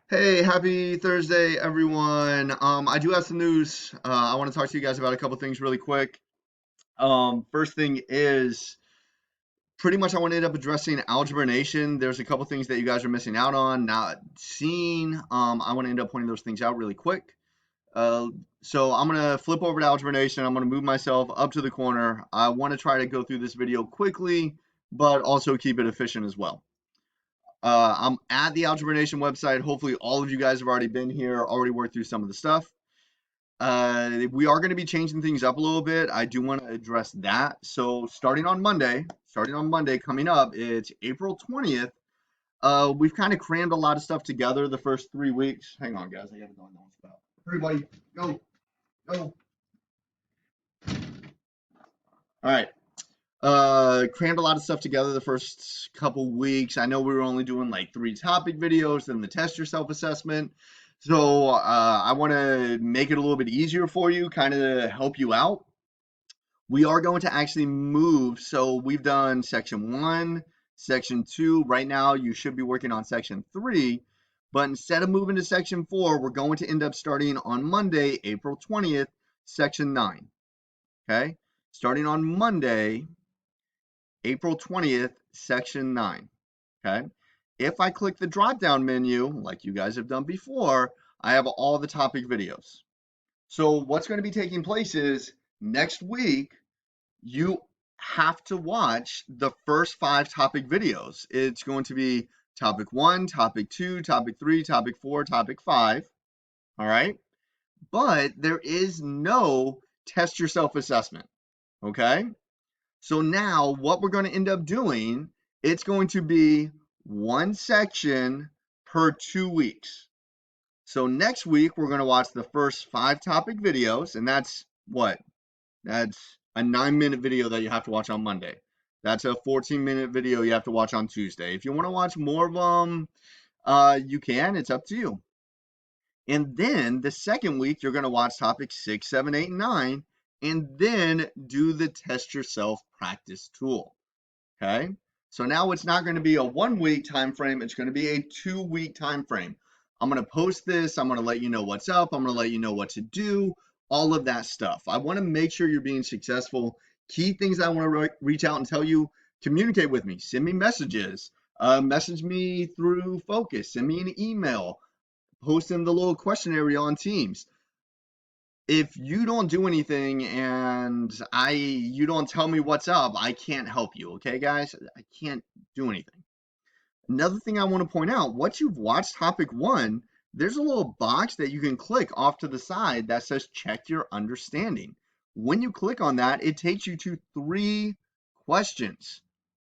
Hey, happy Thursday, everyone. I do have some news. I want to talk to you guys about a couple things really quick. First thing is pretty much I want to end up addressing Algebra Nation. There's a couple things that you guys are missing out on, not seeing. I want to end up pointing those things out really quick. Uh, so I'm gonna flip over to Algebra Nation. I'm gonna move myself up to the corner. I want to try to go through this video quickly, but also keep it efficient as well. I'm at the Algebra Nation website. Hopefully, all of you guys have already been here, already worked through some of the stuff. We are going to be changing things up a little bit. I do want to address that. So, starting on Monday, coming up, it's April 20th. We've kind of crammed a lot of stuff together the first 3 weeks. Hang on, guys. I got to go in the spot. Everybody, go, go. All right. Crammed a lot of stuff together the first couple weeks. I know we were only doing like 3 topic videos, then the test yourself assessment. So I want to make it a little bit easier for you, kind of help you out. We are going to actually move. So we've done section 1, section 2. Right now, you should be working on section 3. But instead of moving to section 4, we're going to end up starting on Monday, April 20th, section 9. Okay? Starting on Monday, April 20th, section 9. Okay. If I click the drop down menu, like you guys have done before, I have all the topic videos. So what's going to be taking place is next week, you have to watch the first 5 topic videos. It's going to be topic 1, topic 2, topic 3, topic 4, topic 5. All right. But there is no test yourself assessment. Okay. So now what we're going to end up doing, it's going to be one section per 2 weeks. So next week, we're going to watch the first 5 topic videos, and that's what? That's a 9-minute video that you have to watch on Monday. That's a 14-minute video you have to watch on Tuesday. If you want to watch more of them, you can. It's up to you. And then the second week, you're going to watch topics 6, 7, 8, and 9, and then do the test yourself practice tool. Okay. So now it's not going to be a 1 week time frame. It's going to be a 2 week time frame. I'm going to post this. I'm going to let you know what's up. I'm going to let you know what to do, all of that stuff. I want to make sure you're being successful. Key things I want to reach out and tell you, communicate with me, send me messages, message me through Focus, send me an email, post in the little questionnaire on Teams. If you don't do anything and you don't tell me what's up, I can't help you, okay, guys? I can't do anything. Another thing I want to point out, once you've watched topic 1, there's a little box that you can click off to the side that says check your understanding. When you click on that, it takes you to 3 questions.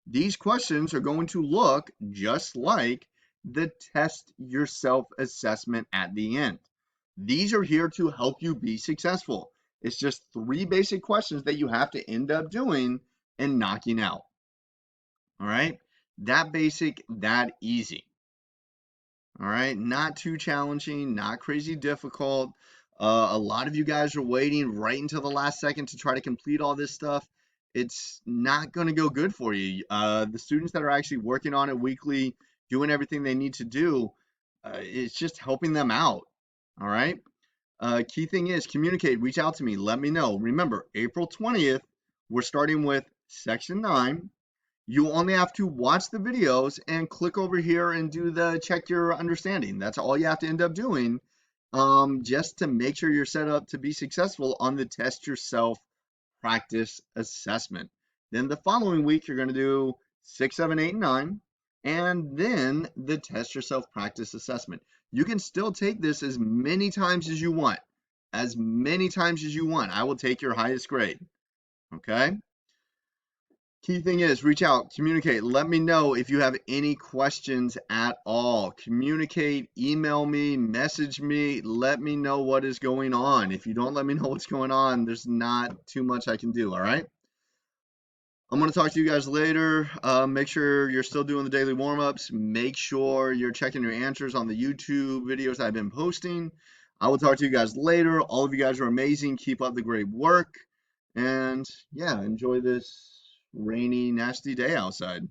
These questions are going to look just like the test yourself assessment at the end. These are here to help you be successful. It's just 3 basic questions that you have to end up doing and knocking out. All right. That basic, that easy. All right. Not too challenging, not crazy difficult. A lot of you guys are waiting right until the last second to try to complete all this stuff. It's not going to go good for you. The students that are actually working on it weekly, doing everything they need to do, it's just helping them out. All right. Key thing is communicate, reach out to me, let me know. Remember, April 20th, we're starting with section 9. You only have to watch the videos and click over here and do the check your understanding. That's all you have to end up doing, just to make sure you're set up to be successful on the test yourself practice assessment. Then the following week, you're going to do 6, 7, 8, and 9, and then the test yourself practice assessment. You can still take this as many times as you want. As many times as you want. I will take your highest grade. Okay? Key thing is reach out, communicate. Let me know if you have any questions at all. Communicate, email me, message me. Let me know what is going on. If you don't let me know what's going on, there's not too much I can do. All right? I'm going to talk to you guys later. Make sure you're still doing the daily warm-ups. Make sure you're checking your answers on the YouTube videos I've been posting. I will talk to you guys later. All of you guys are amazing. Keep up the great work. And yeah, enjoy this rainy, nasty day outside.